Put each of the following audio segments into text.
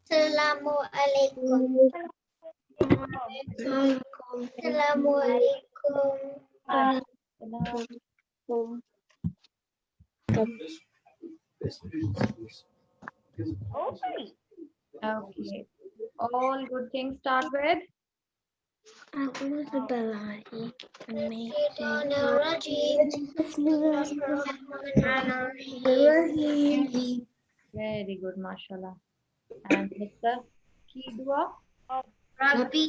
Assalamualaikum. Assalamualaikum. Okay. All good things start with. Very good, mashallah. And Mr. Key dua. Rabbi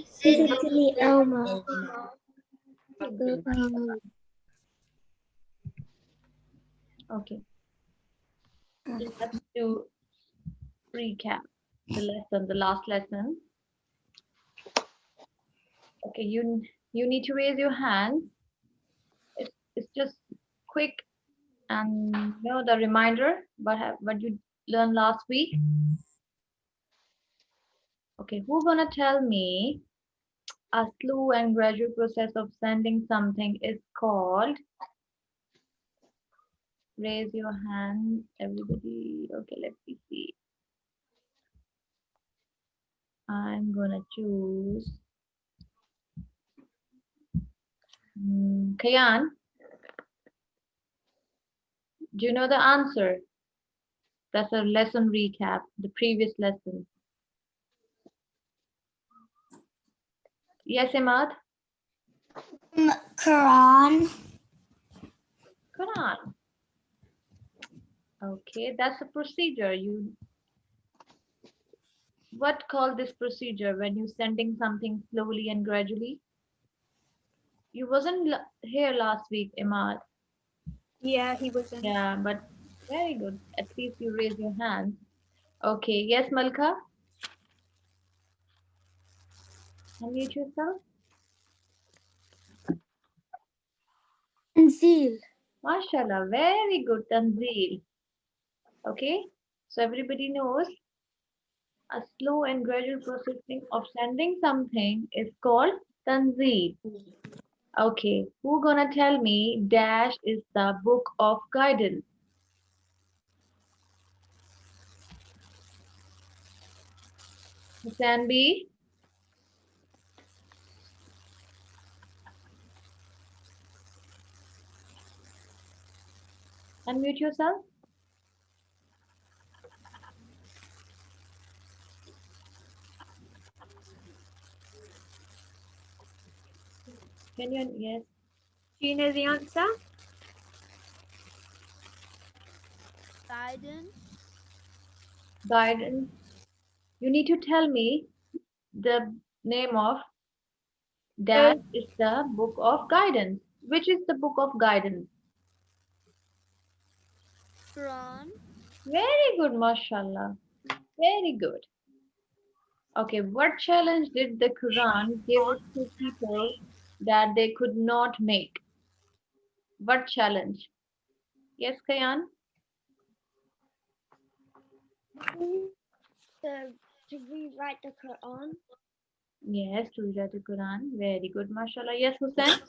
Okay. Let's do recap the lesson, the last lesson. Okay, you need to raise your hand. It's just quick and the reminder what you learned last week. Okay, who gonna tell me a slow and gradual process of sending something is called? Raise your hand, everybody. Okay, let me see. I'm gonna choose Kayan. Do you know the answer? That's a lesson recap, the previous lesson. Yes, Imad? Quran. Quran. Okay, that's a procedure. What called this procedure when you sending something slowly and gradually? You wasn't here last week, Imad. Yeah, he wasn't. Yeah, but very good. At least you raise your hand. Okay, yes, Malka? Unmute yourself. Tanzil. Mashallah, very good, Tanzil. Okay, so everybody knows a slow and gradual processing of sending something is called Tanzil. Okay, who gonna tell me Dash is the book of guidance? Hussein B? Unmute yourself. Can you, yes. Do you know the answer? Guidance. Guidance. You need to tell me the name of Dash is the book of guidance. Which is the book of guidance? Quran. Very good, mashallah. Very good. Okay, what challenge did the Quran give it to people that they could not make? What challenge? Yes, Kayan? To rewrite the Quran. Yes, to read the Quran. Very good, mashallah. Yes, Hussein?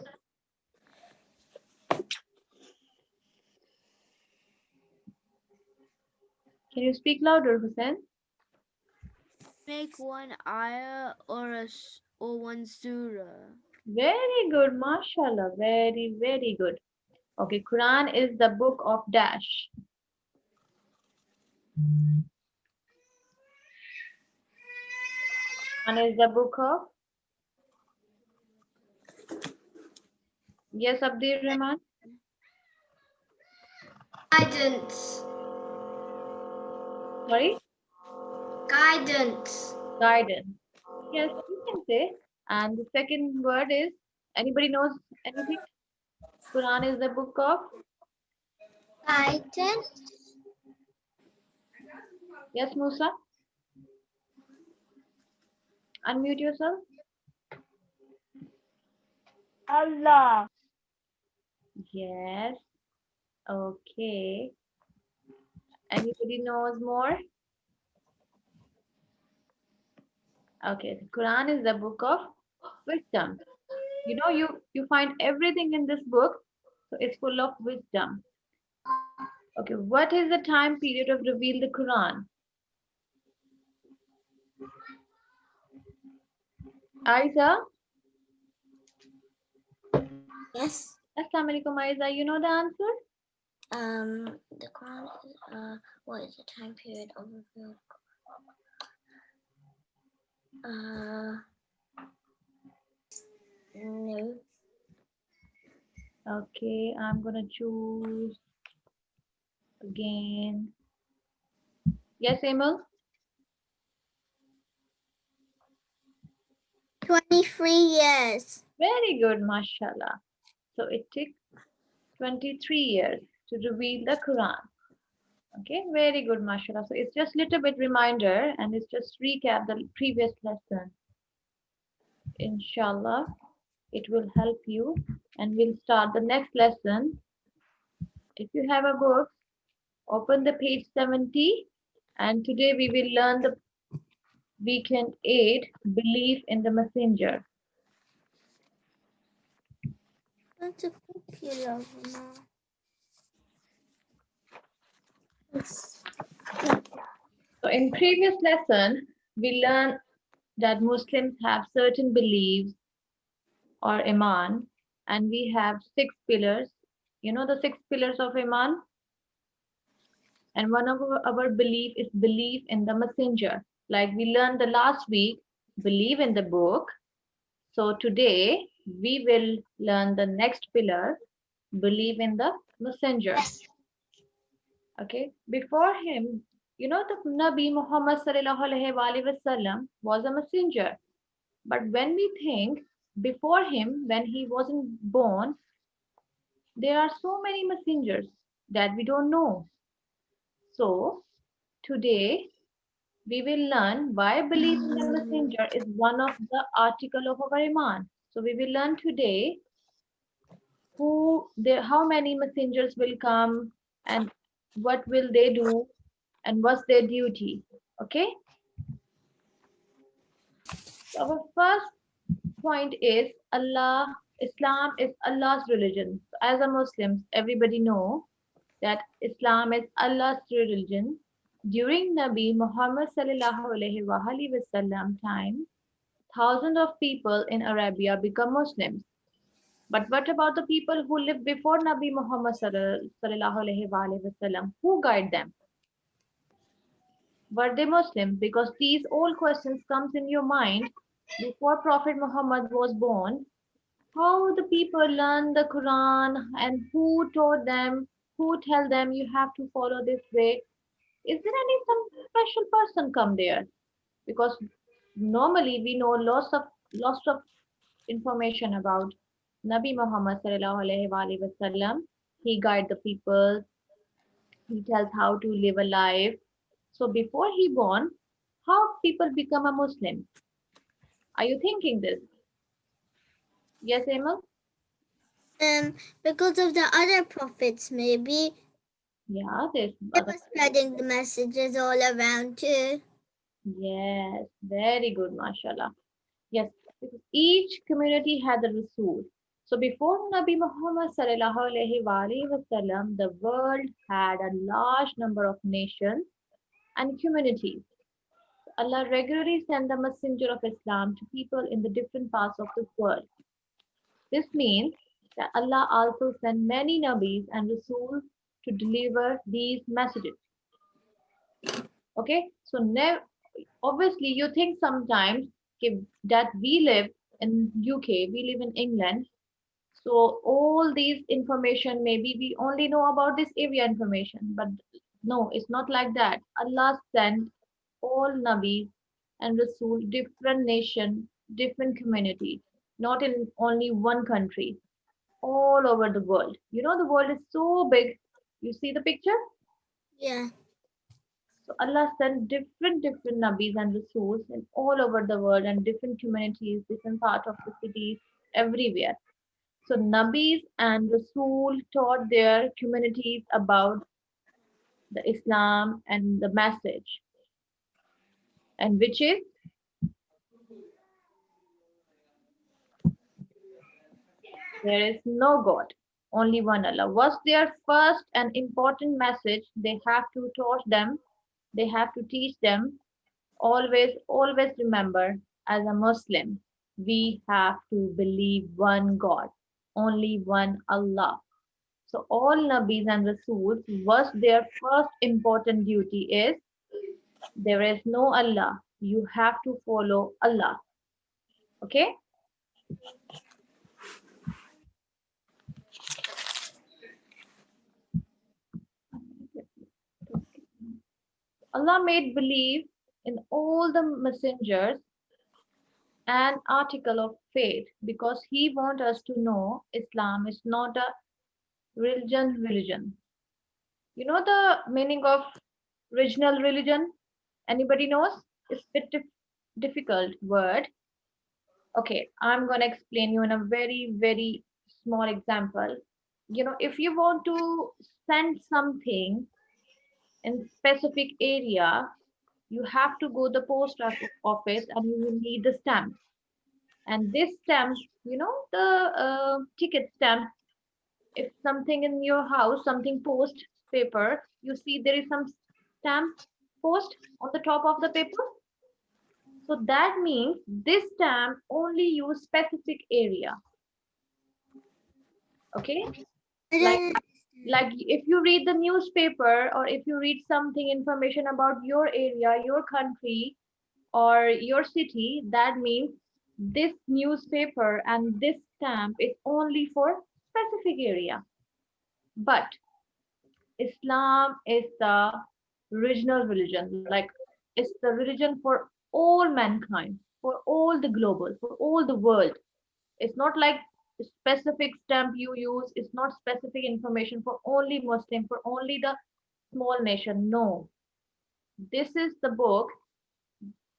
Can you speak louder, Hussein? Make one ayah or one surah. Very good, mashallah. Very, very good. Okay, Quran is the book of Dash. Quran is the book of? Yes, Abdir Rahman? Guidance. Sorry? Guidance. Guidance. Yes, you can say. And the second word is, anybody knows anything? Quran is the book of? Guidance. Yes, Musa? Unmute yourself. Allah. Yes. Okay. Anybody knows more? Okay, the Quran is the book of wisdom. You know, you find everything in this book, so it's full of wisdom. Okay, what is the time period of reveal the Quran? Aiza? Yes. Assalamu alaikum, Aiza. You know the answer? The Quran is what is the time period of the no. Okay, I'm gonna choose again. Yes, Emil? 23 years. Very good, mashallah. So it took 23 years to reveal the Quran. Okay, very good, mashallah. So it's just little bit reminder and it's just recap the previous lesson. Inshallah, it will help you and we'll start the next lesson. If you have a book, open the page 70 and today we will learn the weekend 8, belief in the messenger. That's a popular one. So in previous lesson, we learned that Muslims have certain beliefs or iman and we have 6 pillars. You know the 6 pillars of iman? And one of our belief is belief in the messenger. Like we learned the last week, believe in the book. So today we will learn the next pillar, believe in the messenger. Okay, before him, you know the Nabi Muhammad sallallahu alaihi wasallam was a messenger. But when we think before him, when he wasn't born, there are so many messengers that we don't know. So today we will learn why belief in the messenger is one of the article of our iman. So we will learn today how many messengers will come and what will they do and what's their duty. Okay. So our first point is Islam is Allah's religion. So as a Muslims, everybody know that Islam is Allah's religion. During Nabi Muhammad sallallahu alaihi wasallam time, thousands of people in Arabia become Muslims. But what about the people who lived before Nabi Muhammad sallallahu alaihi wasallam? Who guide them? Were they Muslims? Because these all questions comes in your mind before Prophet Muhammad was born. How the people learn the Quran and who taught them, who tell them you have to follow this way? Is there any some special person come there? Because normally we know lots of information about Nabi Muhammad sallallahu alaihi wasallam. He guide the people. He tells how to live a life. So before he born, how people become a Muslim? Are you thinking this? Yes, Emil? Because of the other prophets, maybe Yeah, there's they other. were spreading the messages all around too. Yes, very good, mashallah. Yes, because each community had a Rasul. So before Nabi Muhammad sallallahu alaihi wasallam, the world had a large number of nations and communities. Allah regularly sent the messenger of Islam to people in the different parts of the world. This means that Allah also sent many Nabis and Rasuls to deliver these messages. Okay, so obviously you think sometimes that we live in UK, we live in England, so all these information maybe we only know about this area information, but no, it's not like that. Allah sent all Nabis and Rasul, different nation, different community, not in only one country, all over the world. You know, the world is so big. You see the picture? Yeah. So Allah sent different Nabis and Rasuls in all over the world and different communities, different part of the cities, everywhere. So Nabis and Rasul taught their communities about the Islam and the message, and which is there is no God, only one Allah. Was their first and important message they have to taught them, they have to teach them, always remember as a Muslim. We have to believe one God, only one Allah. So all Nabis and Rasools, what their first important duty is, there is no Allah. You have to follow Allah. Okay? Allah made believe in all the messengers an article of faith because He wants us to know Islam is not a religion. You know the meaning of original religion? Anybody knows? It's a bit difficult word. Okay, I'm gonna explain you in a very small example. If you want to send something in specific area, you have to go the post office and you will need the stamp. And this stamp, the ticket stamp. If something in your house, something post paper, you see there is some stamp post on the top of the paper. So that means this stamp only use specific area. Okay, I like don't like if you read the newspaper or if you read something information about your area, your country, or your city, that means this newspaper and this stamp is only for specific area. But Islam is the original religion, like it's the religion for all mankind, for all the global, for all the world. It's not like a specific stamp you use, it's not specific information for only Muslim, for only the small nation. No. This is the book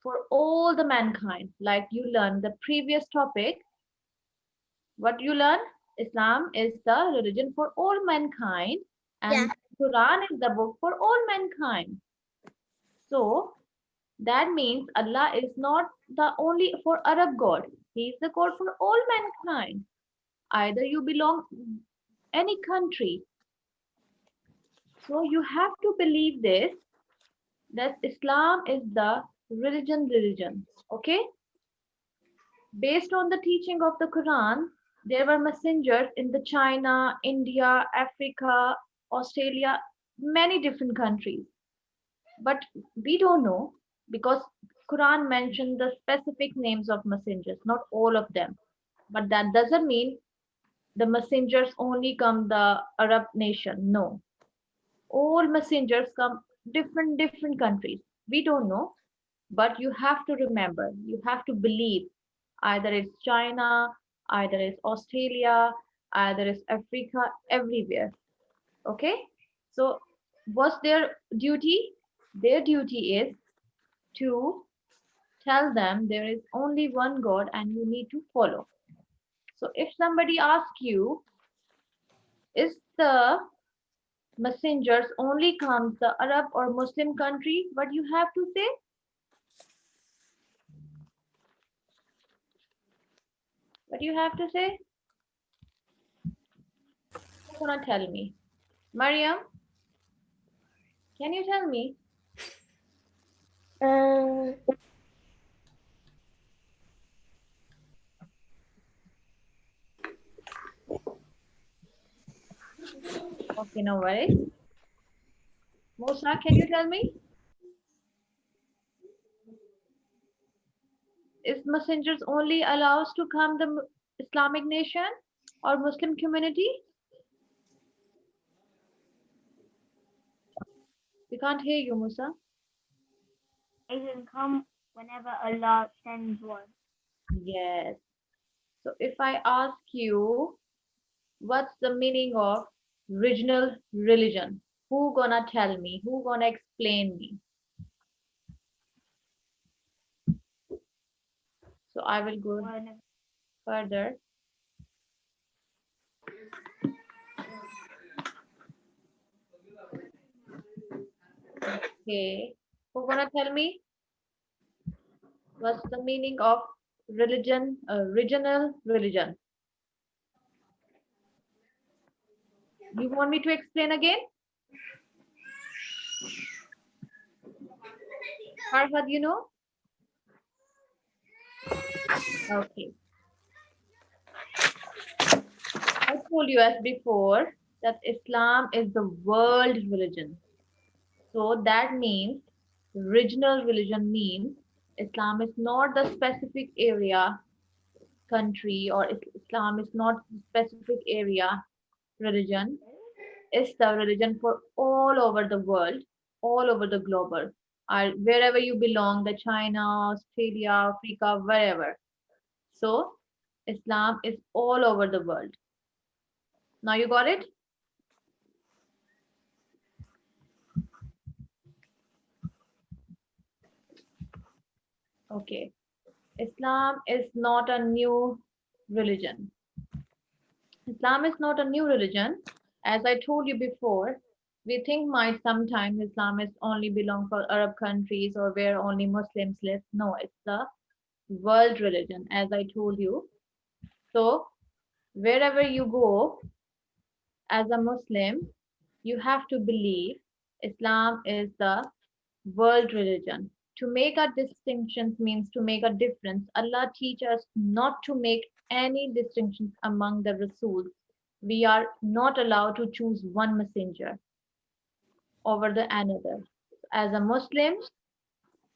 for all the mankind. Like you learn the previous topic, what you learn? Islam is the religion for all mankind, Yeah. and Quran is the book for all mankind. So that means Allah is not the only for Arab God. He is the God for all mankind. Either you belong any country. So you have to believe this, that Islam is the religion. Okay? Based on the teaching of the Quran, there were messengers in the China, India, Africa, Australia, many different countries. But we don't know because Quran mentioned the specific names of messengers, not all of them. But that doesn't mean the messengers only come the Arab nation. No. All messengers come different countries. We don't know, but you have to remember, you have to believe either it's China, either it's Australia, either it's Africa, everywhere. Okay? So what's their duty? Their duty is to tell them there is only one God and you need to follow. So if somebody asks you, is the messengers only comes the Arab or Muslim country, what you have to say? What you have to say? Who's gonna tell me? Mariam, can you tell me? Um. Okay, no worries. Musa, can you tell me? Is messengers only allows to come the Islamic nation or Muslim community? We can't hear you, Musa. It can come whenever Allah sends one. Yes. So if I ask you, what's the meaning of original religion? Who gonna tell me? Who gonna explain me? So I will go One further. Okay. Who gonna tell me what's the meaning of religion, original religion? You want me to explain again? Farhad, you know? Okay. I told you as before that Islam is the world religion. So that means regional religion means Islam is not the specific area, country, or Islam is not specific area religion. It's the religion for all over the world, all over the global. Wherever you belong, the China, Australia, Africa, wherever. So Islam is all over the world. Now you got it? Okay. Islam is not a new religion. Islam is not a new religion. As I told you before, we think might sometimes Islam is only belong for Arab countries or where only Muslims live. No, it's the world religion, as I told you. So wherever you go as a Muslim, you have to believe Islam is the world religion. To make a distinction means to make a difference. Allah teaches us not to make any distinctions among the Rasuls. We are not allowed to choose one messenger over the another. As a Muslim,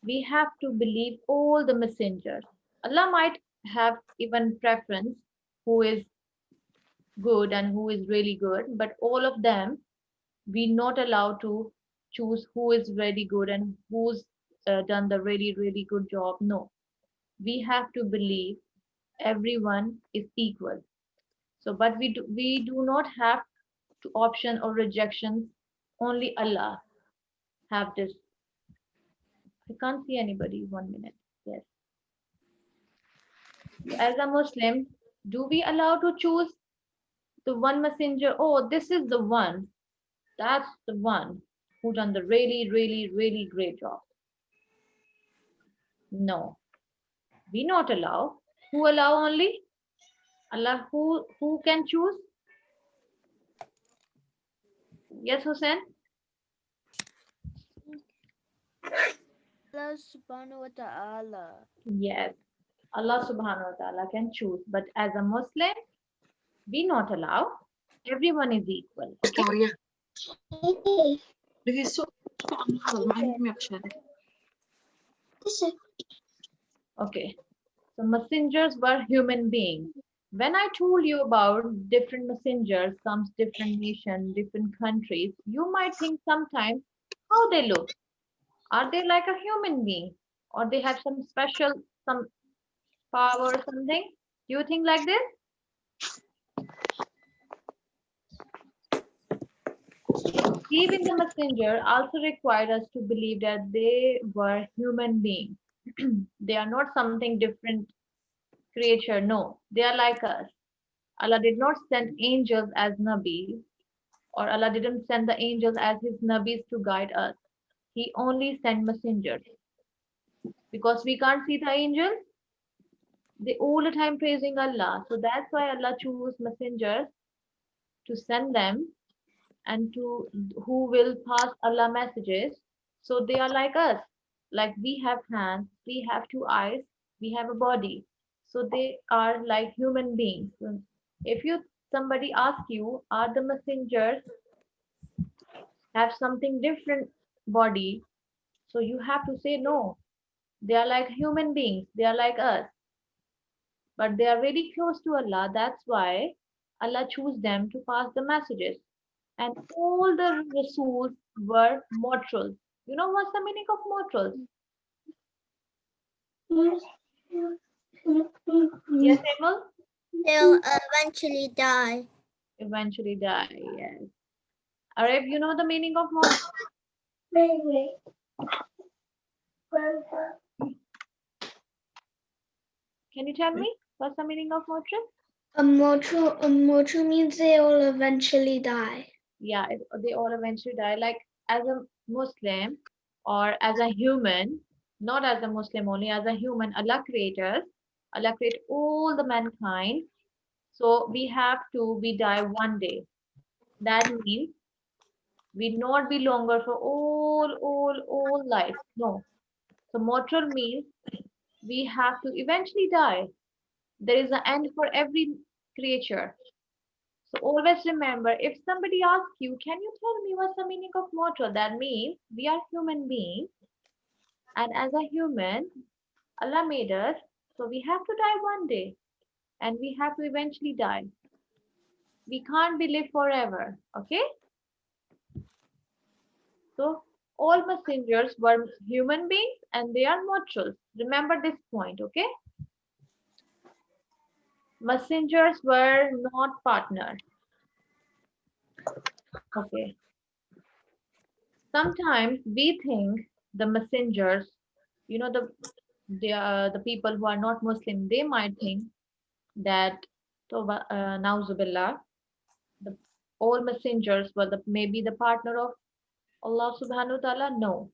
we have to believe all the messengers. Allah might have even preference who is good and who is really good, but all of them we not allowed to choose who is really good and who's done the really good job. No, we have to believe everyone is equal. So but we do not have to option or rejections. Only Allah have this. I can't see anybody. 1 minute. Yes. As a Muslim, do we allow to choose the one messenger? Oh, this is the one. That's the one who done the really great job. No, we not allow. Who allow only? Allah. Who can choose? Yes, Hussein? Allah subhanahu wa ta'ala. Yes. Allah subhanahu wa ta'ala can choose. But as a Muslim, we not allow. Everyone is equal. Okay? Okay. So messengers were human beings. When I told you about different messengers, comes different nation, different countries, you might think sometimes how they look. Are they like a human being? Or they have some special, some power or something? Do you think like this? Believing the messenger also required us to believe that they were human beings. They are not something different creature. No, they are like us. Allah did not send angels as nabis, or Allah didn't send the angels as his nabis to guide us. He only sent messengers. Because we can't see the angels, they all the time praising Allah. So that's why Allah chose messengers to send them and to who will pass Allah messages. So they are like us. Like we have hands, we have two eyes, we have a body. So they are like human beings. So if you somebody asks you, are the messengers have something different body? So you have to say no. They are like human beings. They are like us. But they are very close to Allah. That's why Allah chose them to pass the messages. And all the Rasuls were mortals. You know what's the meaning of mortals? Yes, Emil? They'll eventually die. Eventually die, yes. Arif, you know the meaning of mortal? Can you tell me what's the meaning of mortal? A mortal means they all eventually die. Yeah, they all eventually die. Like as a Muslim or as a human, not as a Muslim only, as a human, Allah created us. Allah created all the mankind. So we die one day. That means we not be longer for all life. No. So mortal means we have to eventually die. There is an end for every creature. So always remember, if somebody asks you, can you tell me what's the meaning of mortal? That means we are human beings, and as a human, Allah made us, so we have to die one day, and we have to eventually die. We can't be live forever. Okay? So all messengers were human beings and they are mortals. Remember this point, okay? Messengers were not partners. Okay. Sometimes we think the messengers, the people who are not Muslim, they might think that Nauzubillah, the all messengers were maybe the partner of Allah subhanahu wa ta'ala. No,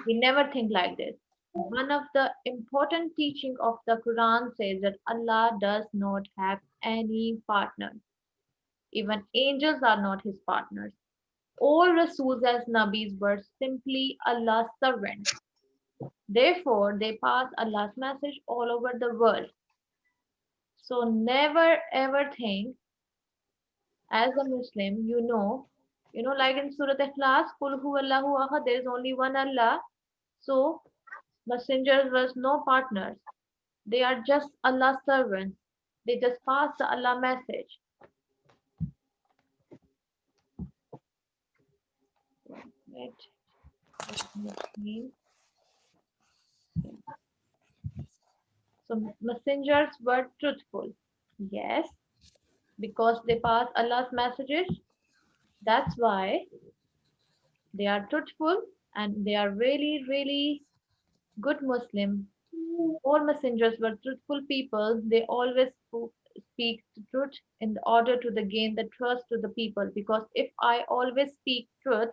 we never think like this. One of the important teaching of the Quran says that Allah does not have any partner. Even angels are not his partners. All Rasuls as Nabis were simply Allah's servants. Therefore, they pass Allah's message all over the world. So never ever think as a Muslim, like in Surah Ikhlas, Qul huwallahu ahad, there is only one Allah. So messengers was no partners. They are just Allah's servants. They just pass the Allah message. Right? So messengers were truthful. Yes, because they pass Allah's messages. That's why they are truthful and they are really, really good Muslim. All messengers were truthful people. They always speak the truth in order to gain the trust to the people. Because if I always speak truth,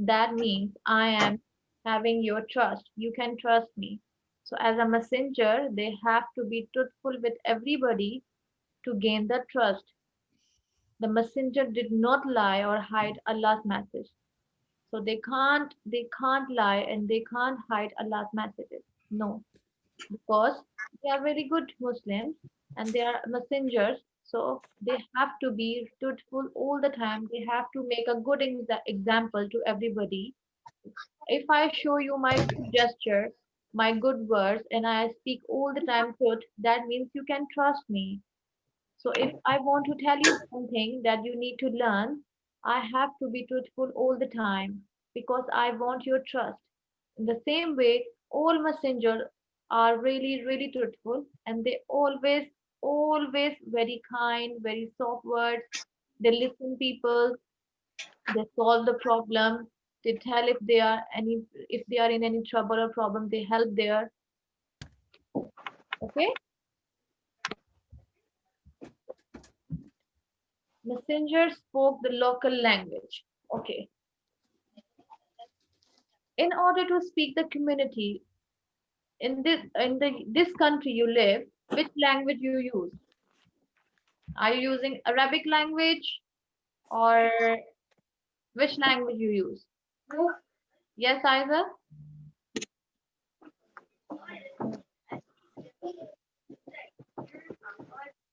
that means I am having your trust. You can trust me. So as a messenger, they have to be truthful with everybody to gain the trust. The messenger did not lie or hide Allah's message. So they can't lie and they can't hide Allah's messages. No, because they are very good Muslims and they are messengers. So they have to be truthful all the time. They have to make a good example to everybody. If I show you my good gesture, my good words, and I speak all the time truth, that means you can trust me. So if I want to tell you something that you need to learn, I have to be truthful all the time because I want your trust. In the same way, all messengers are really, really truthful and they always very kind, very soft words. They listen people, they solve the problem, they tell if they are in any trouble or problem, they help there. Okay? Messengers spoke the local language. Okay. In order to speak the community in this country you live, which language you use? Are you using Arabic language or which language you use? Yes, either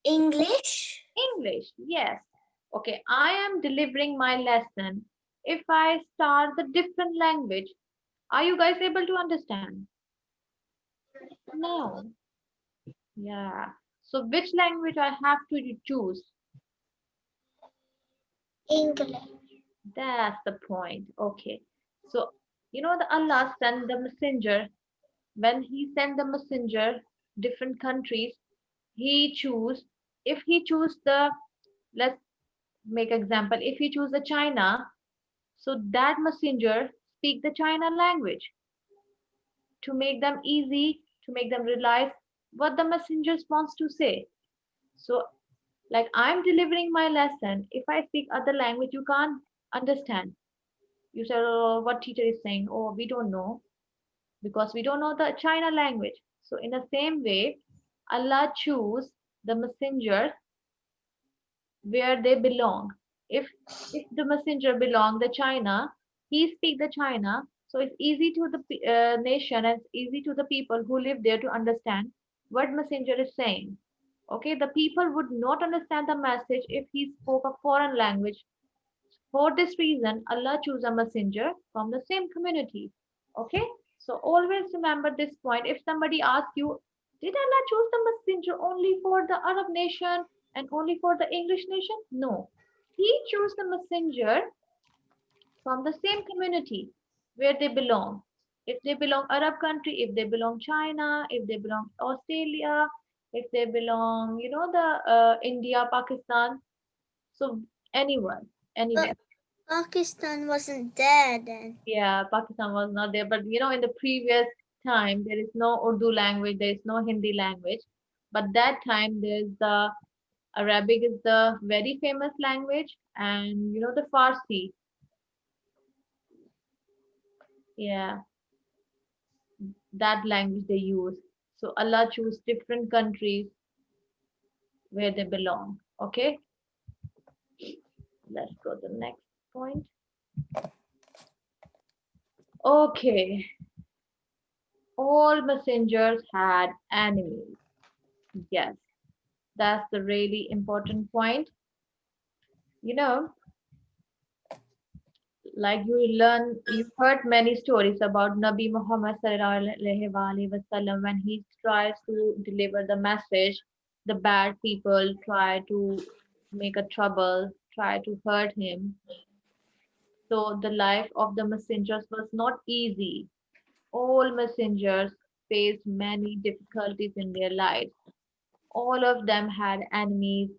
English. English. Yes. Okay, I am delivering my lesson. If I start the different language, are you guys able to understand? No. Yeah. So which language I have to choose? English. That's the point. Okay. So, the Allah sent the messenger. When he sent the messenger, different countries, he choose, if he choose let's make example, if he choose the China, so that messenger speak the China language to make them easy, to make them realize what the messenger wants to say. So, like I'm delivering my lesson, if I speak other language, you can't understand. You said, oh, what teacher is saying? Oh, we don't know because we don't know the China language. So in the same way, Allah choose the messenger where they belong. If the messenger belong the China, he speak the China, so it's easy to the nation and it's easy to the people who live there to understand what messenger is saying. Okay, the people would not understand the message if he spoke a foreign language. For this reason, Allah chose a messenger from the same community. Okay, so always remember this point. If somebody asks you, did Allah choose the messenger only for the Arab nation and only for the English nation? No, He chose the messenger from the same community where they belong. If they belong Arab country, if they belong China, if they belong Australia, if they belong, the India, Pakistan, so anyone, But anywhere. Pakistan wasn't there then. Yeah, Pakistan was not there, but in the previous time, there is no Urdu language, there is no Hindi language. But that time, there's the Arabic is the very famous language, and the Farsi. Yeah, that language they use. So Allah choose different countries where they belong. Okay, let's go to the next point. Okay, all messengers had enemies. Yes, that's the really important point. You know, like you heard many stories about Nabi Muhammad sallallahu alaihi wasallam when he tries to deliver the message, the bad people try to make a trouble, try to hurt him. So the life of the messengers was not easy. All messengers faced many difficulties in their lives. All of them had enemies.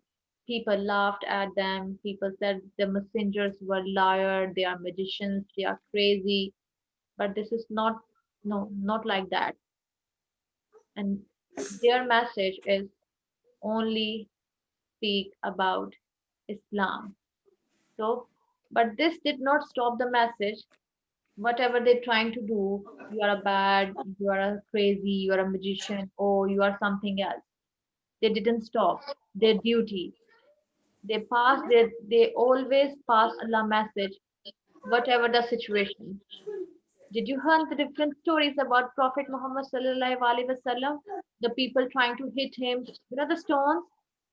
People laughed at them. People said the messengers were liars, they are magicians, they are crazy. But this is not, no, not like that. And their message is only speak about Islam. So, but this did not stop the message. Whatever they're trying to do, you are a bad, you are a crazy, you are a magician, or you are something else. They didn't stop their duty. They always pass Allah message, whatever the situation. Did you hear the different stories about Prophet Muhammad sallallahu alaihi wasallam? The people trying to hit him, the stones,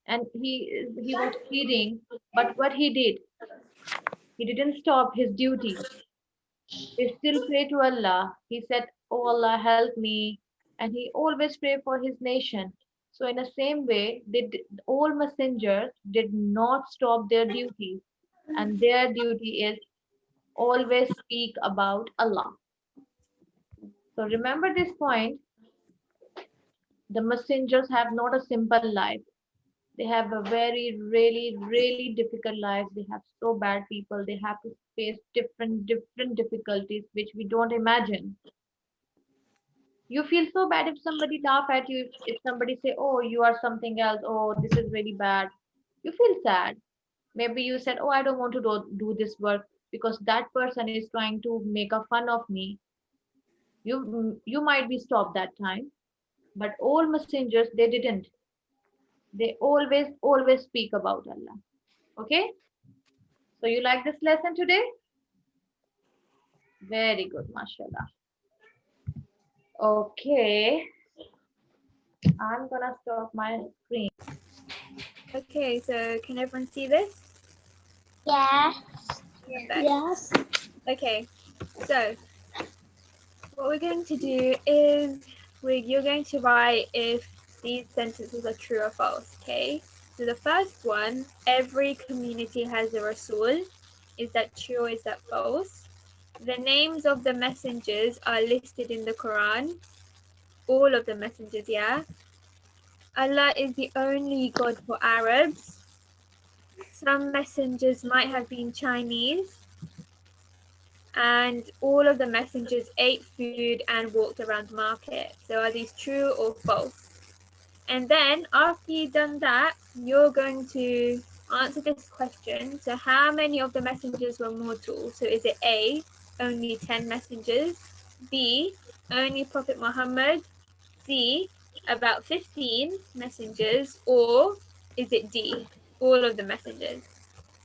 and he was bleeding. But what he did, he didn't stop his duty. He still prayed to Allah. He said, "Oh Allah, help me," and he always prayed for his nation. So in the same way, all messengers did not stop their duties, and their duty is always speak about Allah. So remember this point. The messengers have not a simple life. They have a very, really, really difficult life. They have so bad people. They have to face different difficulties which we don't imagine. You feel so bad if somebody laugh at you. If somebody say, "Oh, you are something else. Oh, this is really bad." You feel sad. Maybe you said, "Oh, I don't want to do this work because that person is trying to make a fun of me." You might be stopped that time, but all messengers they didn't. They always speak about Allah. Okay? So you like this lesson today? Very good, mashallah. Okay, I'm gonna stop my screen. Okay, so can everyone see this? Yeah. Perfect. Yes. Okay, so what we're going to do is you're going to write if these sentences are true or false, okay? So the first one, every community has a Rasul. Is that true or is that false? The names of the messengers are listed in the Quran. All of the messengers, yeah? Allah is the only God for Arabs. Some messengers might have been Chinese, and all of the messengers ate food and walked around the market. So are these true or false? And then after you've done that, you're going to answer this question. So how many of the messengers were mortal? So is it A, only 10 messengers, B, only Prophet Muhammad, C, about 15 messengers, or is it D, all of the messengers?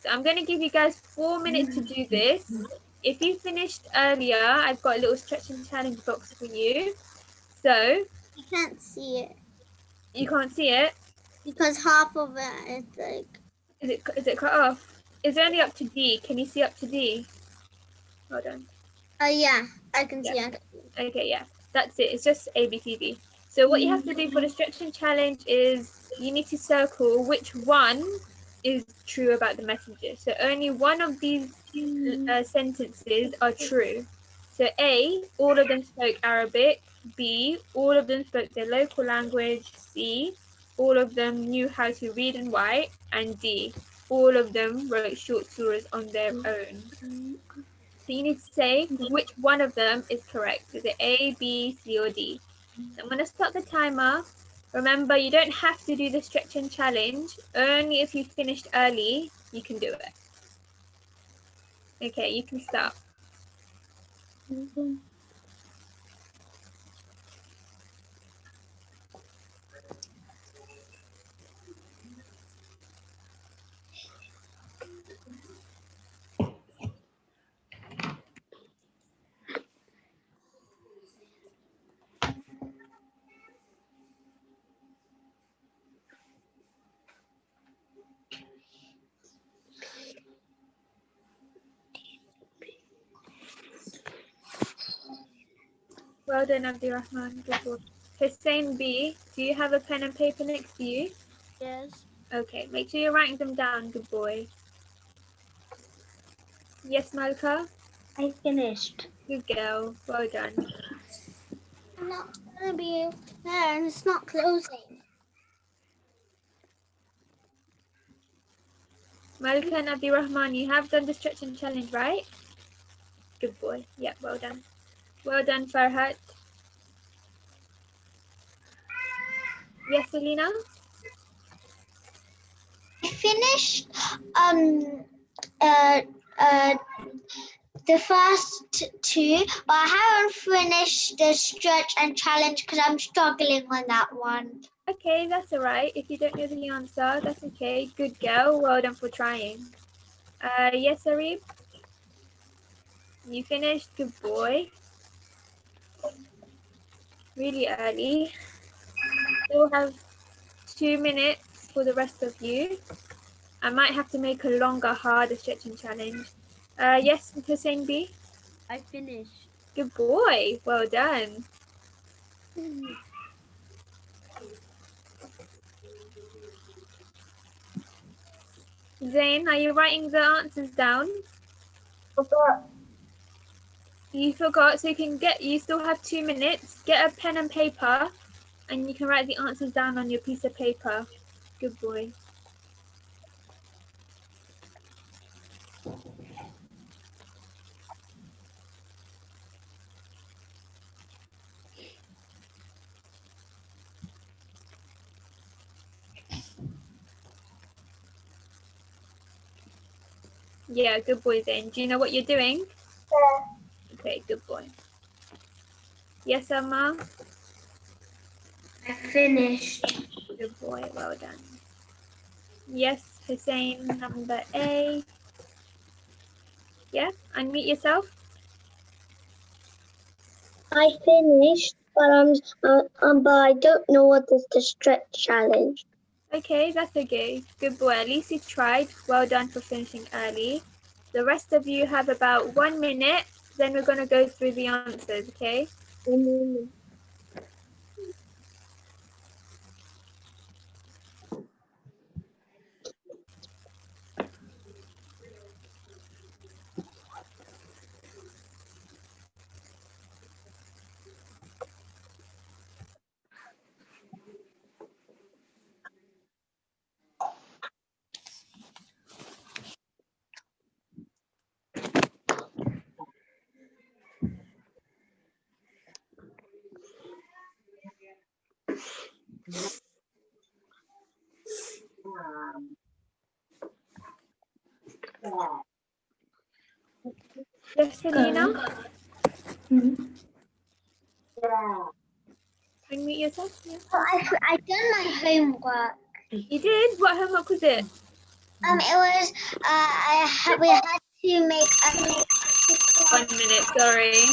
So I'm going to give you guys 4 minutes to do this. If you finished earlier, I've got a little stretch and challenge box for you. So I can't see it. you can't see it. because half of it is like. Is it cut off? Is it only up to D? Can you see up to D? Hold on. Yeah, I can see. Yeah. Okay, yeah, that's it. It's just A, B, C, D. So what you have to do for the stretching challenge is you need to circle which one is true about the messenger. So only one of these sentences are true. So A, all of them spoke Arabic. B, all of them spoke their local language. C, all of them knew how to read and write. And D, all of them wrote short stories on their own. So you need to say which one of them is correct. Is it A, B, C, or D? So I'm going to start the timer. Remember, you don't have to do the stretch and challenge. Only if you finished early, you can do it. Okay, you can start. Well done, Abdurrahman. Good work. Hussein B, do you have a pen and paper next to you? Yes. Okay, make sure you're writing them down. Good boy. Yes, Malka? I finished. Good girl. Well done. I'm not gonna be there, and it's not closing. Malka and Abdurrahman, you have done the stretch and challenge, right? Good boy. Yeah, well done. Well done, Farhat. Yes, Selena? I finished uh, uh, the first two, but I haven't finished the stretch and challenge because I'm struggling on that one. Okay, that's all right. If you don't know the answer, that's okay. Good girl. Well done for trying. Yes, Arif? You finished? Good boy. Really early. Still have 2 minutes for the rest of you. I might have to make a longer, harder stretching challenge. Yes, Hussein B? I finished. Good boy. Well done. Zain, are you writing the answers down? You forgot, so you still have 2 minutes. Get a pen and paper and you can write the answers down on your piece of paper. Good boy. Yeah, good boy then. Do you know what you're doing? Yeah. Okay, good boy. Yes, Emma? I finished. Good boy, well done. Yes, Hussein, number A. Yeah, unmute yourself. I finished, but I don't know what is the stretch challenge. Okay, that's okay. Good boy, at least you tried. Well done for finishing early. The rest of you have about 1 minute, then we're going to go through the answers, okay? Yes, Selena, unmute yourself. Yeah. I done my homework. You did? What homework was it? It was we had to make 1 minute, sorry.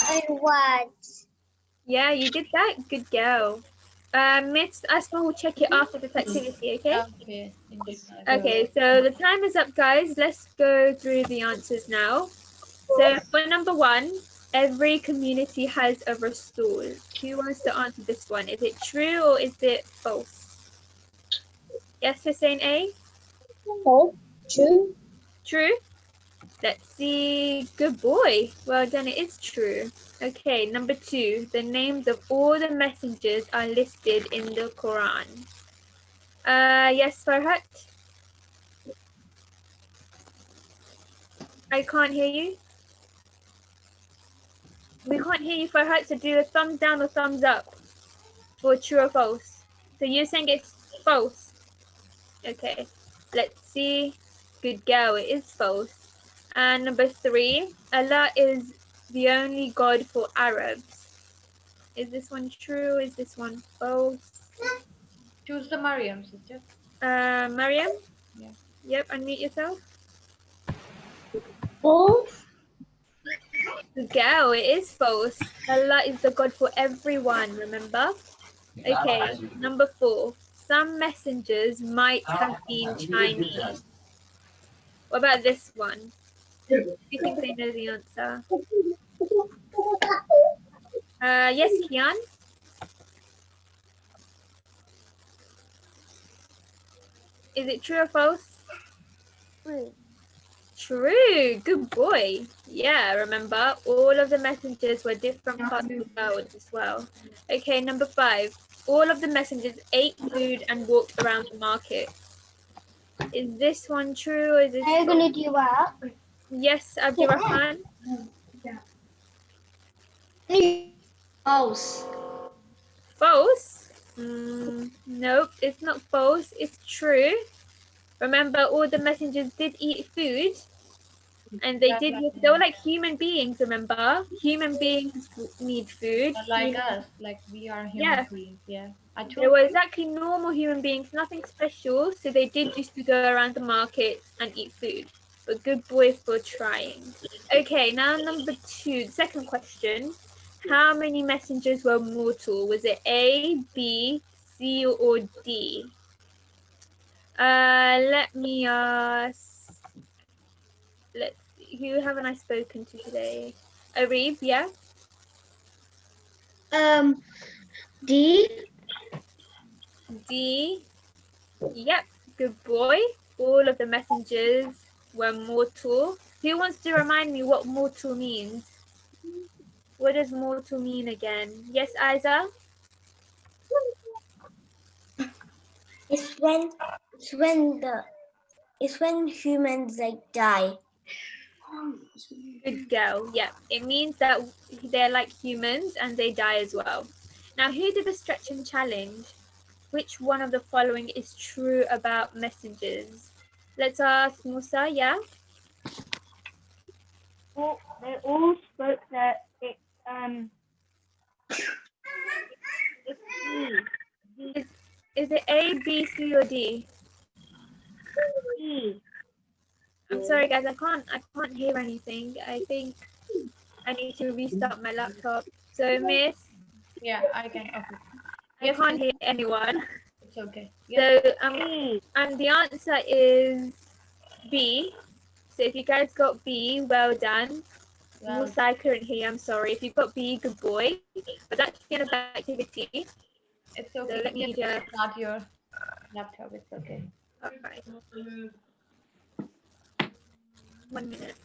our own words. Yeah, you did that. Good girl. Miss Asma will check it after this activity, okay? Okay. Okay, so the time is up, guys. Let's go through the answers now. So for number 1, every community has a restore. Who wants to answer this one? Is it true or is it false? Yes, Hussein A? False. True. True? Let's see. Good boy. Well done, it is true. Okay, number 2, the names of all the messengers are listed in the Quran. Yes, Farhat? I can't hear you. We can't hear you, Farhat, so do a thumbs down or thumbs up for true or false. So you're saying it's false. Okay, let's see. Good girl, it is false. And number 3, Allah is the only God for Arabs. Is this one true? Is this one false? Choose the Mariam, sister. Mariam? Yeah. Yep, unmute yourself. False. Good girl, it is false. Allah is the God for everyone, remember? Okay, number 4. Some messengers might have been Chinese. What about this one? Do you think they know the answer? Yes, Kian? Is it true or false? True. True, good boy. Yeah, remember, all of the messengers were different parts of the world as well. Okay, number 5. All of the messengers ate food and walked around the market. Is this one true or is this Are you false? gonna do what? Yes, Abdurrahman? False. False? Nope, it's not false. It's true. Remember, all the messengers did eat food, and they were like human beings. Remember, human beings need food. Like us, like we are human beings. Yeah. I They told were you. exactly normal human beings, nothing special. So they did used to go around the market and eat food. But good boys for trying. Okay, now number 2, the second question. How many messengers were mortal? Was it A, B, C, or D? Let me ask. Let's see. Who haven't I spoken to today? Arib, yeah? D. D. Yep, good boy. All of the messengers were mortal. Who wants to remind me what mortal means? What does mortal mean again? Yes, Isa? It's when humans like die. Good girl. Yep, it means that they're like humans and they die as well. Now, who did the stretch and challenge? Which one of the following is true about messengers? Let's ask Musa, yeah? Well, they all spoke that it's D. Is it A, B, C, or D? D. I'm sorry, guys. I can't hear anything. I think I need to restart my laptop. So, Miss, Yeah, I can. Okay. I can't hear anyone. It's okay. So, D. and the answer is B. So, if you guys got B, well done. Well, Musa, I couldn't hear. I'm sorry. If you got B, good boy. But that's the end of the activity. it's So okay. let me just. Start your laptop. It's okay. All right. 1 minute.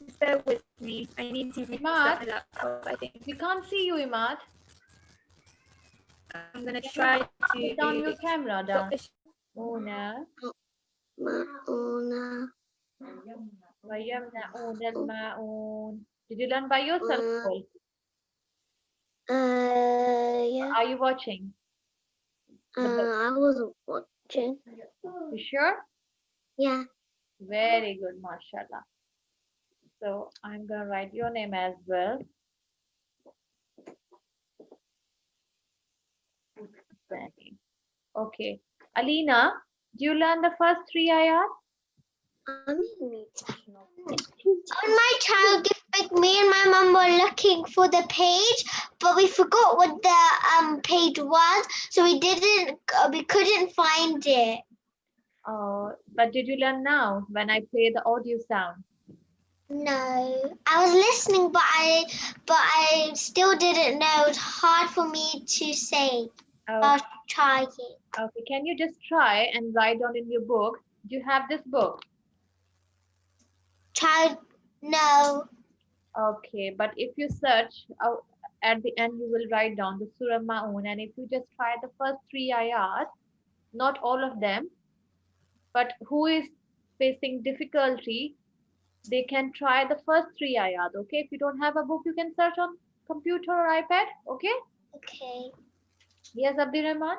Just bear with me. I need to restart my laptop. I think We can't see you, Imad. I'm gonna try to Put down your camera down. Mauna. Did you learn by yourself? Cole? Yeah. Are you watching? I wasn't watching. You sure? Yeah. Very good, mashallah. So I'm gonna write your name as well. Okay. Alina, do you learn the first 3 ayat? On my child gift book, me and my mum were looking for the page, but we forgot what the page 1, so we couldn't find it. But did you learn now when I play the audio sound? No, I was listening, but I still didn't know. It was hard for me to say. I'll try it. Okay, can you just try and write down in your book? Do you have this book? No. Okay, but if you search at the end, you will write down the Surah Ma'un, and if you just try the first 3 ayat, not all of them, but who is facing difficulty, they can try the first 3 ayat. Okay, if you don't have a book, you can search on computer or iPad. Okay. Okay. Yes, Abdirahman.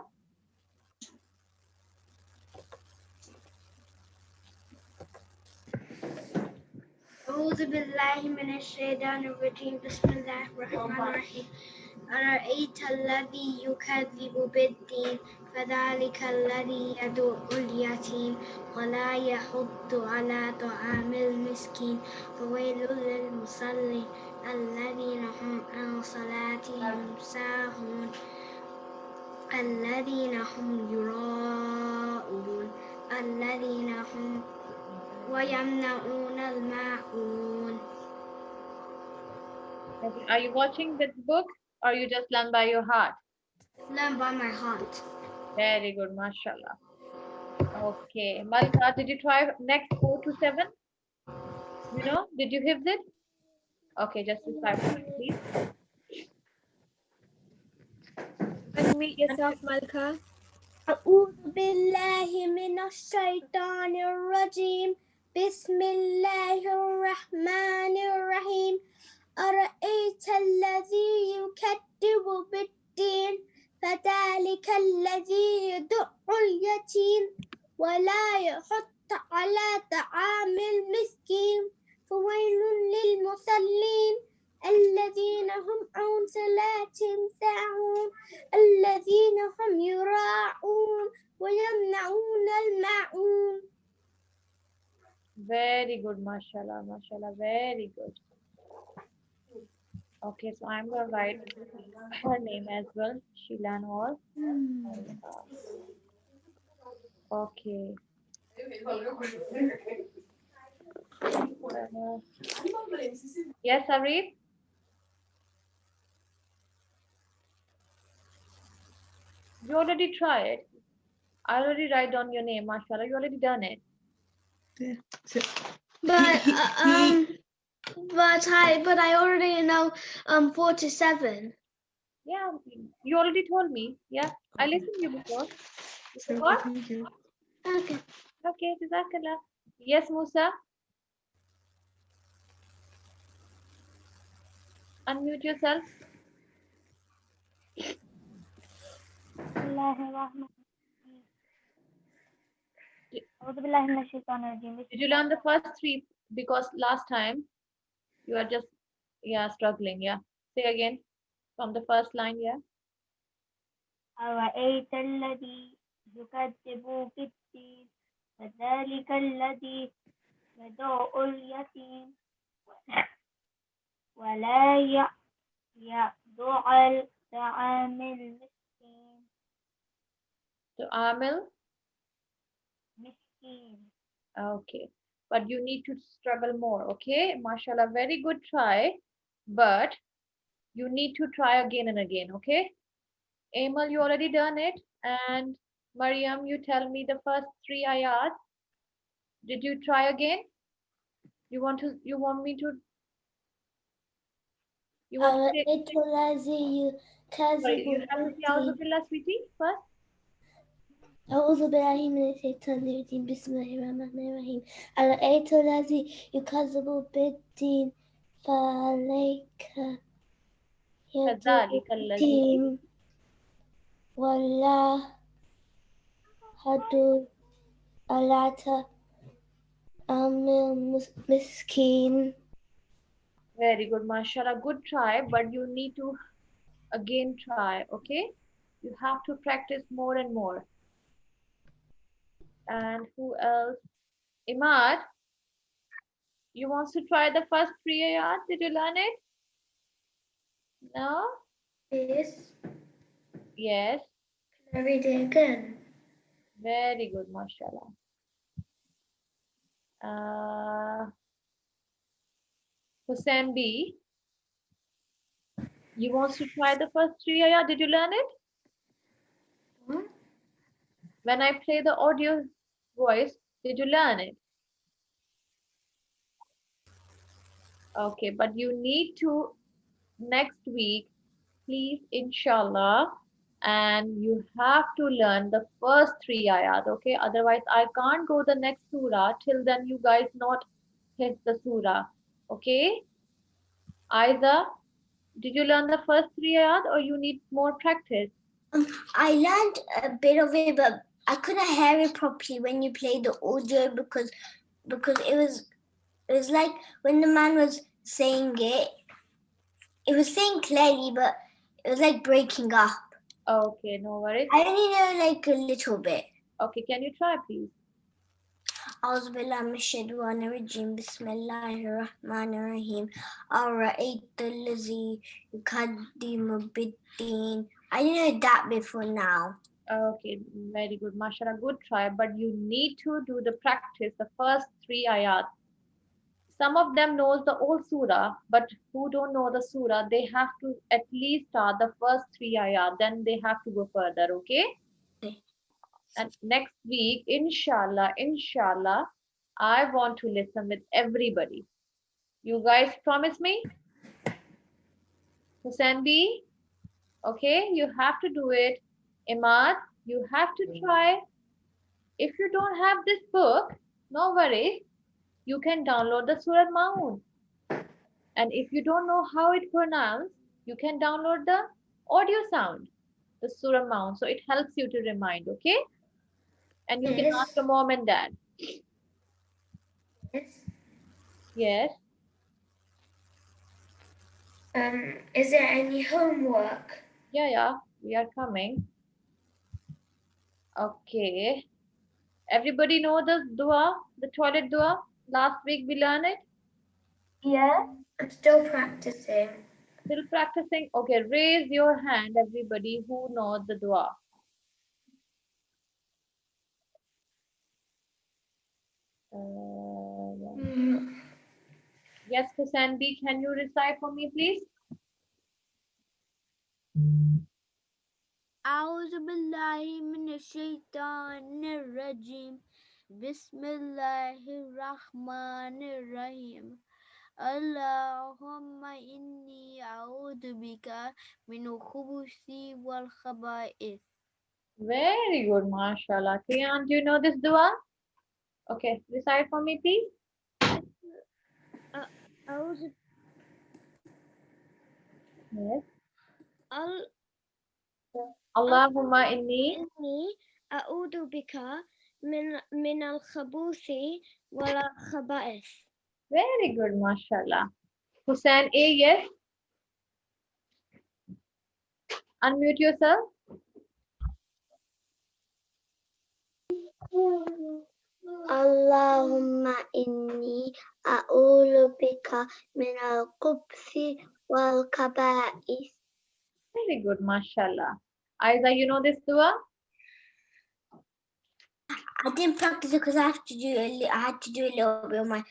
أعوذ بالله من الشيطان الرجيم بسم الله الرحمن الرحيم أرأيت الذي يكذب بالدين فذلك الذي يدعو اليتيم ولا يحض على طعام المسكين فويل للمصلين الذين هم عن صلاتهم ساهون الذين هم يراءون الذين هم ويمنعون الماعون. Okay. Are you watching this book or you just learn by your heart? Learn by my heart. Very good, mashallah. Okay, Malika, did you try next 4 to 7? You know, did you hit it? Okay, just recite for me, please. Unmute yourself, Malika. أعوذ بالله من الشيطان الرجيم بسم الله الرحمن الرحيم أرأيت الذي يكذب بالدين فذلك الذي يدع اليتيم ولا يحض على طعام المسكين فويل للمصلين الذين هم عن صلاتهم ساهون الذين هم يراءون ويمنعون الماعون. Very good, mashallah, mashallah, very good. Okay, so I'm going to write her name as well, Sheila Noor. Okay. Yes, Arid? You already tried. I already write down your name, mashallah. You already done it. But I already know 4 to 7. Yeah, you already told me. Yeah, I listened to you before. You forgot? Okay. Okay, Jazakallah. Yes, Musa? Unmute yourself. بسم الله الرحمن الرحيم أعوذ بالله من الشيطان الرجيم. Did you learn the first 3? Because last time you are just, struggling. Yeah. Say again from the first line. Yeah. أرأيت الذي يكذب بالدين فذلك الذي يدع اليتيم ولا يدع الطعام المسكين. So Amil. مسكين. Okay. But you need to struggle more. Okay. Mashallah. Very good try. But you need to try again and again. Okay. Amal, you already done it. And Mariam, you tell me the first 3 ayat. Did you try again? You want me to you want to sorry, you have to say A'udhu Billah, sweetie, first. أعوذ بالله من الشيطان الرجيم بسم الله الرحمن الرحيم أرأيت الذي يكذب بالدين فعليك كذلك الذي الدين ولا حد على طعام المسكين. Very good, mashallah. Good try, but you need to again try, okay? You have to practice more and more. And who else? Imad, you want to try the first 3 ayat? Did you learn it? No? Yes. Yes. Can I read it again? Very good, mashallah. Hussein B, you want to try the first three ayat? Did you learn it? What? When I play the audio voice, did you learn it? Okay, but you need to next week, please, inshallah, and you have to learn the first three ayat, okay? Otherwise, I can't go the next surah till then you guys not hit the surah, okay? Either did you learn the first three ayat or you need more practice? I learned a bit of it, but I couldn't hear it properly when you played the audio because it was like when the man was saying it was saying clearly, but it was like breaking up. Okay, no worries. I only know like a little bit. Okay, can you try, please? أعوذ بالله من الشيطان الرجيم بسم الله الرحمن الرحيم أرأيت الذي يقدم بالدين. I know that before now. Okay, very good, mashallah, good try, but you need to do the practice, the first three ayat. Some of them knows the old surah, but who don't know the surah, they have to at least start the first three ayat, then they have to go further, okay? Okay. And next week, inshallah, I want to listen with everybody. You guys promise me? Hussein B, okay, you have to do it. Imad, you have to try. If you don't have this book, no worries. You can download the Surah Maun. And if you don't know how it pronounced, you can download the audio sound, the Surah Maun. So it helps you to remind, okay? And you can ask your mom and dad. Yes. Yes. Is there any homework? Yeah, we are coming. Okay. Everybody know the dua, the toilet dua? Last week we learned it. Yes. I'm still practicing. Still practicing? Okay, raise your hand, everybody who knows the dua. Yes, Hussein B, can you recite for me, please? أعوذ بالله من الشيطان الرجيم بسم الله الرحمن الرحيم اللهم إني أعوذ بك من الخبث والخبائث. Very good, mashallah. Kiyan, do you know this dua? Okay, recite for me, please. أعوذ Yes. ال- Allahumma inni. إني أعوذ بك من الخبث والخبائث. Very good, mashallah. Hussein A, yes. Unmute yourself. اللهم إني أعوذ بك من الخبث والخبائث. Very good, mashallah. Aiza, you know this dua? I didn't practice it because I have to do I had to do a little bit of my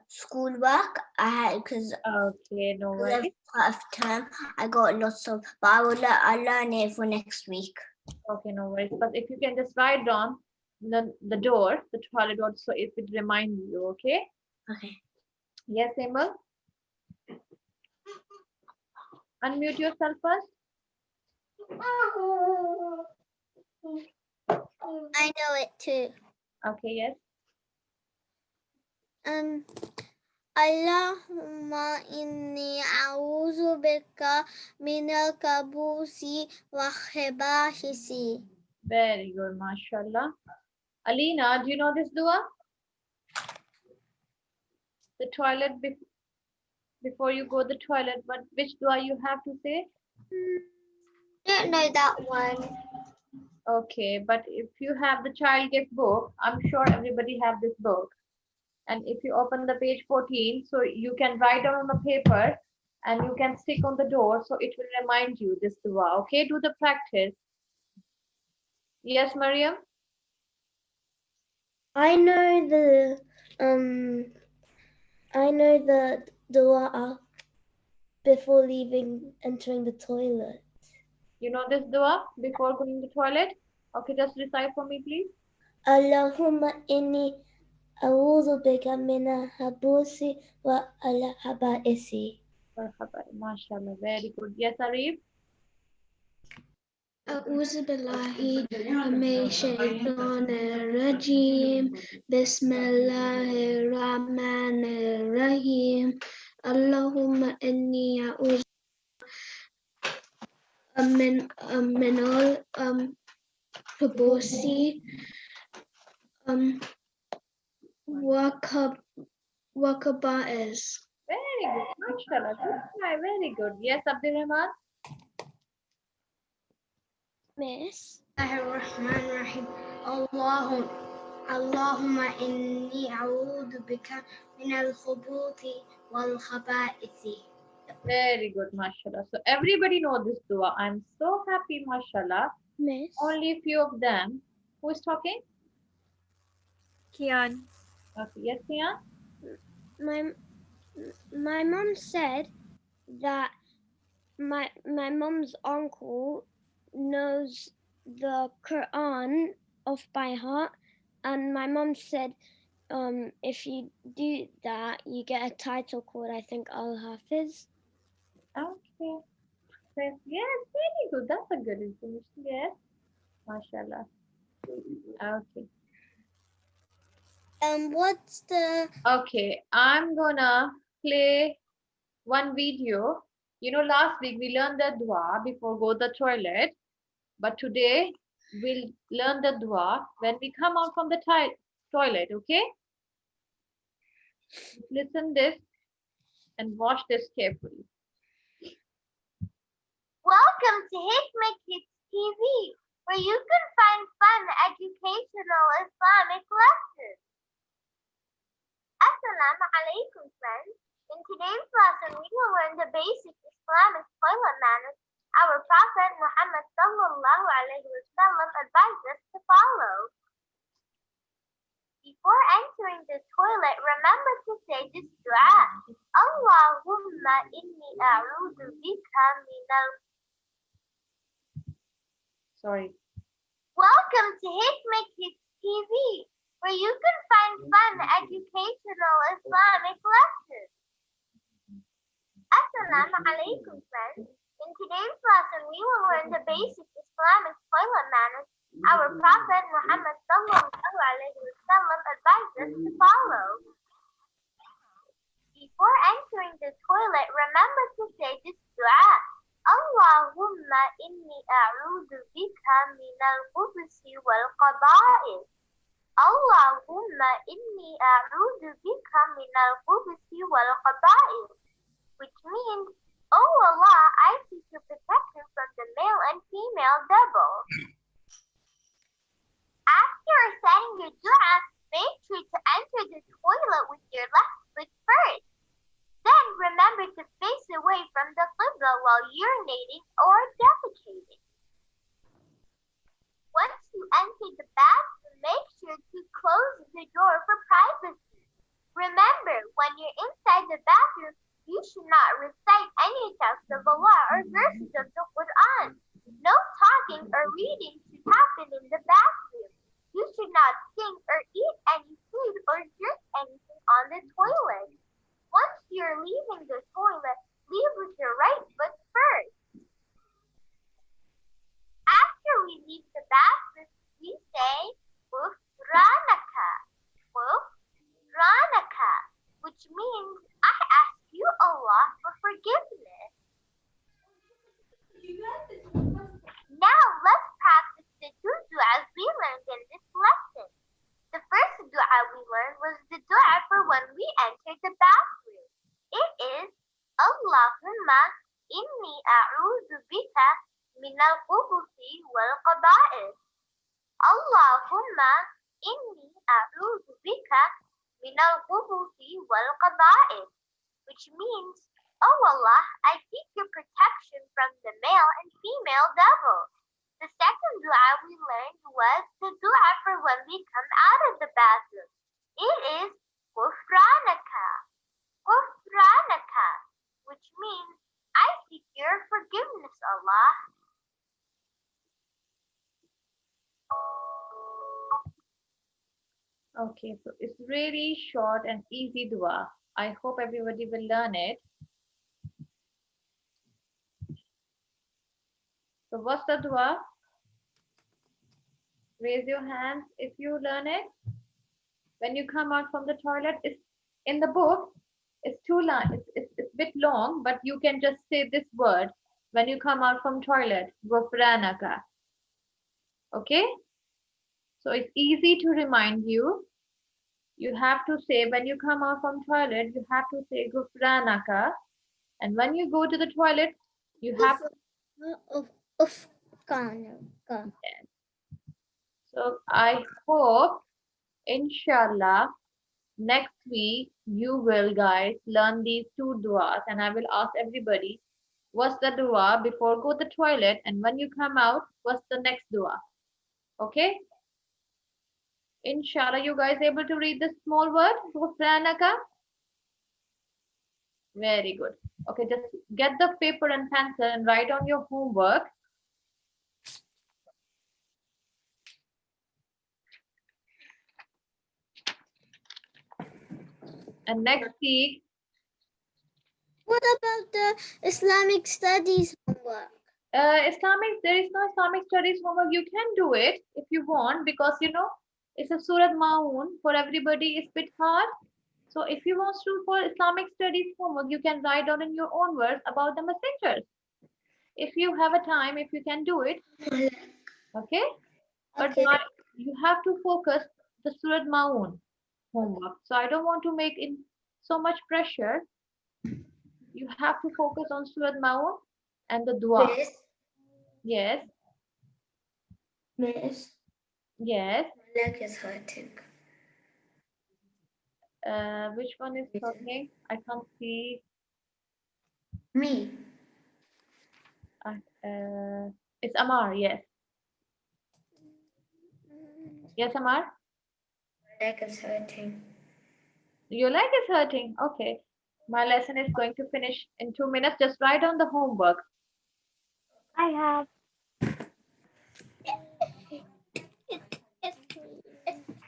schoolwork. I had because Okay, no worries. part of term I got lots of, but I'll learn it for next week. Okay, no worries. But if you can just write down the door, the toilet door, so it will remind you, okay? Okay. Yes, Emil? Unmute yourself first. I know it too. Okay, yes. اللهم إني أعوذ بك من الكبوس والخبائث. Very good, mashallah. Alina, do you know this dua? The toilet before you go the toilet, but which dua you have to say? Don't know that one. Okay, but if you have the child gift book, I'm sure everybody have this book. And if you open the page 14, so you can write down on the paper and you can stick on the door so it will remind you this dua. Okay, do the practice. Yes, Mariam? I know the dua before entering the toilet. You know this dua before going to the toilet? Okay, just recite for me, please. Allahumma inni a'udhu bika mina habusi wa al haba'isi. Marhaba, mashallah, very good. Yes, Arif? أعوذ بالله من الشيطان الرجيم بسم الله الرحمن الرحيم اللهم إني أعوذ من الخبث والخبائث. Very good, mashallah. Good try, very good. Yes, Abdurrahman? Miss? الرحمن الرحيم اللهم إني أعوذ بك من الخبث والخبائث. Very good, mashallah. So everybody know this dua. I'm so happy, mashallah. Miss? Only few of them. Who is talking? Kian. Okay, yes, Tia? My mom said that my mom's uncle knows the Quran off by heart, and my mom said if you do that you get a title called, I think, Al Hafiz. Okay. Yes, very good. That's a good information. Yes. Mashallah. Okay. What's the Okay, I'm gonna play one video. You know, last week we learned the dua before go to the toilet, but today we'll learn the dua when we come out from the toilet, okay? Listen this and watch this carefully. Welcome to Hikmah Kids TV, where you can find fun, educational Islamic lessons. Assalamu alaikum, friends. In today's lesson, we will learn the basic Islamic toilet manners our Prophet Muhammad sallallahu alaihi wasallam advised us to follow. Before entering the toilet, remember to say this dua. Allahumma inni a'udhu bika minal. Sorry. Welcome to Hikmah Kids TV, where you can find fun, educational Islamic lessons. Assalamu alaikum, friends. In today's lesson, we will learn the basic Islamic toilet manners our Prophet Muhammad sallallahu alaihi wasallam advised us to follow. Before entering the toilet, remember to say this dua. Allahumma inni a'udhu bika minal khubuthi wal khaba'ith. Allahumma inni a'udhu bika minal khubuthi wal khaba'ith, which means, oh Allah, I seek your protection from the male and female devils. After reciting your dua, make sure to enter the toilet with your left foot first. Then remember to face away from the qibla while urinating or defecating. Once you enter the bathroom, make sure to close the door for privacy. Remember, when you're inside the bathroom, you should not recite any text of Allah or verses of the Quran. No talking or reading should happen in the bathroom. You should not sing or eat any food or drink anything on the toilet. Once you're leaving the toilet, leave with your right foot first. After we leave the bathroom, we say, Ghufranaka, Ghufranaka, which means, I ask you, Allah, for forgiveness. Now let's practice the two du'as we learned in this lesson. The first dua we learned was the dua for when we entered the bathroom. It is, Allahumma inni a'udhu bika minal khubuthi wal khaba'ith. Allahumma inni a'udhu bika minal khubuthi wal khaba'ith, which means, Oh Allah, I seek your protection from the male and female devils. The second dua we learned was the dua for when we come out of the bathroom. It is Ghufranaka, Ghufranaka, which means, I seek your forgiveness, Allah. Okay, so it's really short and easy dua. I hope everybody will learn it. So what's the dua? Raise your hands if you learn it. When you come out from the toilet, it's in the book. It's two lines. It's a bit long, but you can just say this word when you come out from toilet. Ghufranaka. Okay? So it's easy to remind you. You have to say when you come out from toilet, you have to say Ghufranaka. And when you go to the toilet, you have to. So I hope, inshallah, next week you will guys learn these two duas, and I will ask everybody what's the dua before go to the toilet, and when you come out, what's the next dua? Okay? Inshallah, you guys able to read this small word? Ghufranaka? Very good. Okay, just get the paper and pencil and write on your homework. And next week, What about the Islamic studies homework? there is no Islamic studies homework. You can do it if you want, because you know it's a Surat Maun. For everybody it's a bit hard. So if you want to for Islamic studies homework, you can write down in your own words about the messengers. If you have a time, if you can do it. Okay? But Okay. you have to focus the Surat Maun homework. So I don't want to make it so much pressure. You have to focus on Surat Maun and the dua. Miss, Yes. Miss, Yes. my leg is hurting. Which one is talking? I can't see. Me. It's Amar. Yes. Yes, Amar. My leg is hurting. Your leg is hurting. Okay. My lesson is going to finish in 2 minutes. Just write on the homework. I have.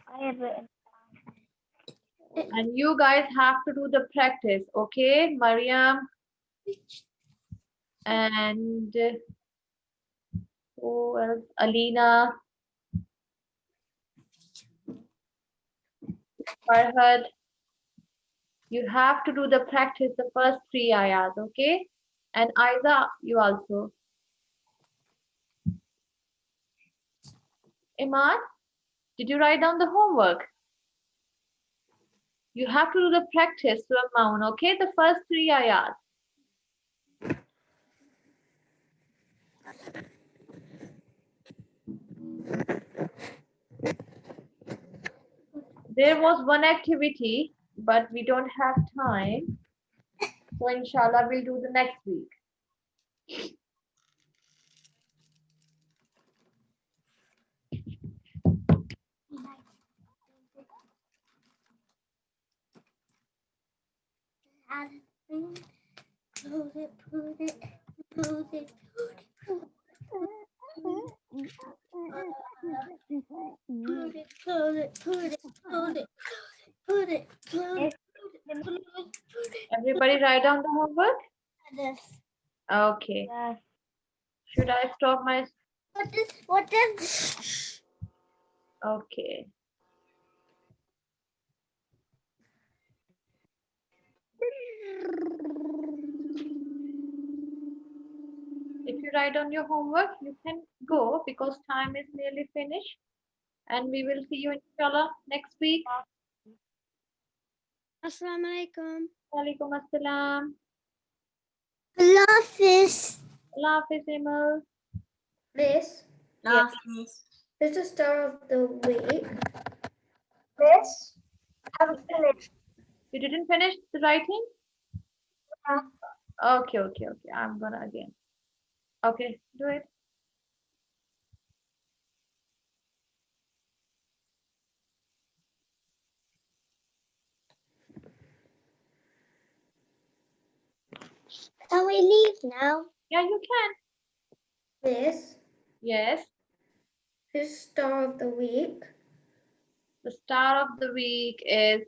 I have written. And you guys have to do the practice. Okay, Mariam and who else? Alina, Farhad. You have to do the practice, the first 3 ayahs, okay? And Aiza, you also. Iman, did you write down the homework? You have to do the practice, Surah Maun, okay? The first 3 ayahs. There was one activity, but we don't have time. So inshallah, we'll do the next week. Everybody write down the homework? Yes. Okay. Yes. Should I stop my... What is? Okay. If you write on your homework, you can go because time is nearly finished. And we will see you inshallah next week. Assalamu alaikum. Walaikum assalam. Allah Hafiz. Allah Hafiz, Emil. Miss, Yes. is the star of the week? Miss, I haven't finished. You didn't finish the writing? Okay, okay, okay. I'm gonna again. Okay, do it. Can we leave now? Yeah, you can. Miss, Yes. who's star of the week? The star of the week is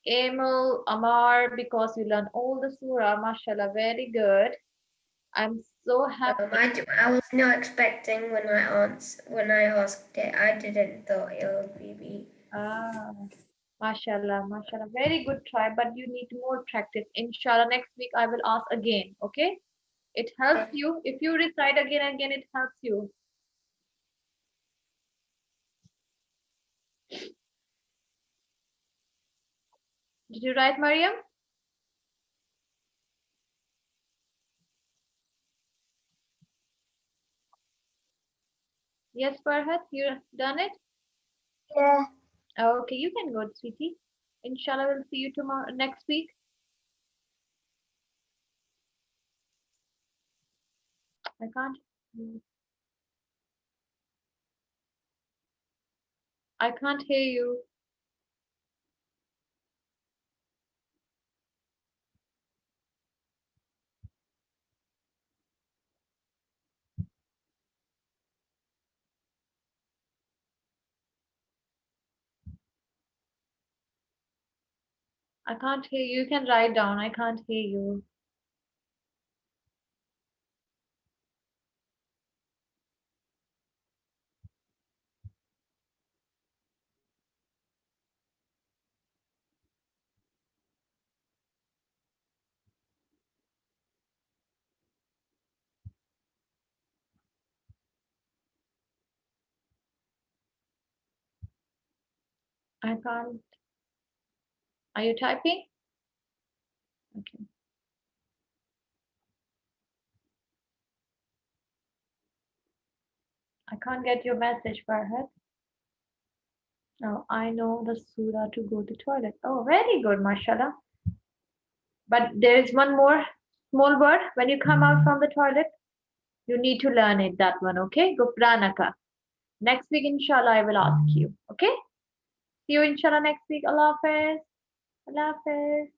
Emil Amar because you learned all the surah. Mashallah, very good. I'm so happy. I was not expecting when I asked it. I didn't thought it would be me. Ah, mashallah, mashallah. Very good try, but you need more practice. Inshallah, next week I will ask again. Okay? It helps you. If you recite again and again, it helps you. Did you write, Mariam? Yes, Farhat, you done it? Yeah. Okay, you can go, sweetie. Inshallah, we'll see you tomorrow next week. I can't. I can't hear you. I can't hear you. You can write down. I can't hear you. I can't. Are you typing? Okay. I can't get your message, Farhat. Oh, I know the surah to go to toilet. Oh, very good, mashallah. But there is one more small word. When you come out from the toilet, you need to learn it, that one, okay? Gufranaka. Next week, inshallah, I will ask you, okay? See you, inshallah, next week. Allah Hafiz. Allah Hafiz.